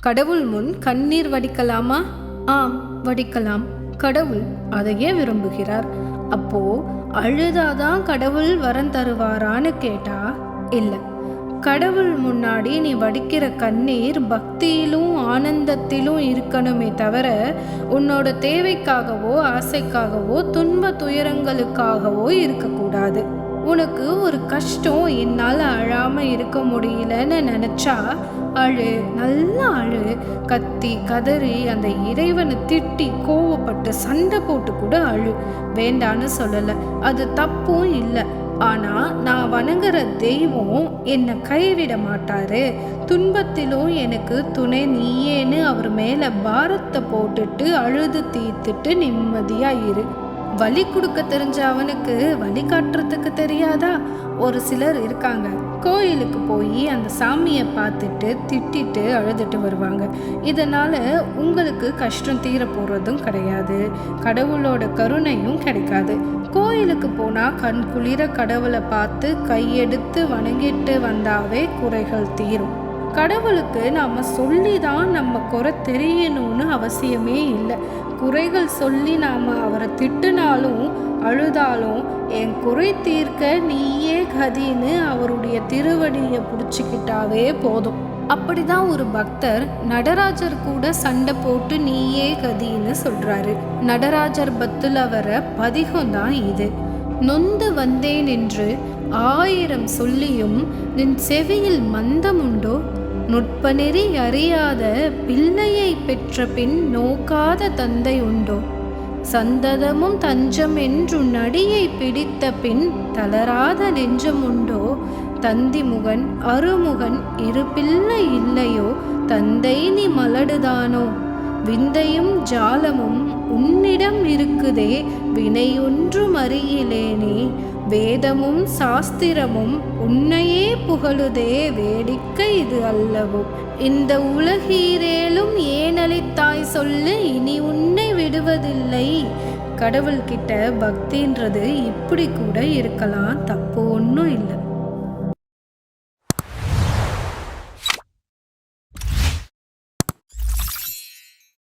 கடவுள் முன் கண்ணீர் வடிக்கலாமா? ஆம், வடிக்கலாம். கடவுள் அதையே விரும்புகிறார். அப்போ அழுதாதான் கடவுள் வரம் தருவாரான்னு கேட்டா இல்லை. கடவுள் முன்னாடி நீ வடிக்கிற கண்ணீர் பக்தியிலும் ஆனந்தத்திலும் இருக்கணுமே தவிர உன்னோட தேவைக்காகவோ ஆசைக்காகவோ துன்ப துயரங்களுக்காகவோ இருக்கக்கூடாது. உனக்கு ஒரு கஷ்டம் என்னால் அழாமல் இருக்க முடியலன்னு நினச்சா அழு, நல்லா அழு. கத்தி கதறி அந்த இறைவனை திட்டி கோவப்பட்டு சண்டை போட்டு கூட அழு, வேண்டான்னு சொல்லலை. அது தப்பும் இல்லை. ஆனால் நான் வணங்குற தெய்வம் என்னை கைவிட மாட்டாரு. துன்பத்திலும் எனக்கு துணை நீயேன்னு அவர் மேலே பாரத்தை போட்டுட்டு அழுது தீர்த்துட்டு நிம்மதியாக இரு. வழி கொடுக்க தெரிஞ்ச அவனுக்கு வழி காட்டுறதுக்கு தெரியாதா? ஒரு சிலர் இருக்காங்க, கோயிலுக்கு போய் அந்த சாமியை பார்த்துட்டு திட்டிட்டு அழுதுட்டு வருவாங்க. இதனால் உங்களுக்கு கஷ்டம் தீர போகிறதும் கிடையாது, கடவுளோட கருணையும் கிடைக்காது. கோயிலுக்கு போனால் கண் குளிர கடவுளை பார்த்து கையெடுத்து வணங்கிட்டு வந்தாவே குறைகள் தீரும். கடவுளுக்கு நாம் சொல்லி தான் நம்ம குறை தெரியணும்னு அவசியமே இல்லை. குறைகள் சொல்லி நாம் அவரை திட்டுனாலும் அழுதாலும் என் குறை தீர்க்க நீயே கதின்னு அவருடைய திருவடியை பிடிச்சிக்கிட்டாவே போதும். அப்படிதான் ஒரு பக்தர் நடராஜர் கூட சண்டை போட்டு நீயே கதின்னு சொல்றாரு. நடராஜர் பத்துல வர பதிகம் தான் இது. நொந்து வந்தேன் என்று 1000 சொல்லியும் நின் செவியில் மந்தமுண்டோ? நுட்பநெறி அறியாத பிள்ளையை பெற்ற பின் நோக்காத தந்தை உண்டோ? சந்ததமும் தஞ்சம் என்று நடியை பிடித்த பின் தளராத நெஞ்சம் உண்டோ? தந்திமுகன் அருமுகன் இரு பிள்ளை இல்லையோ? தந்தை நீ மலடுதானோ? விந்தையும் ஜாலமும் உன்னிடம் இருக்குதே, வினையொன்றும் அறியிலேனே. வேதமும் சாஸ்திரமும் உன்னையே புகழுதே, வேடிக்கை இது அல்லவோ? இந்த உலகீரேலும் ஏனளித்தாய் சொல்லு, இனி உன்னை விடுவதில்லை. கடவுள்கிட்ட பக்தின்றது இப்படி கூட இருக்கலாம், தப்பு ஒன்றும் இல்லை.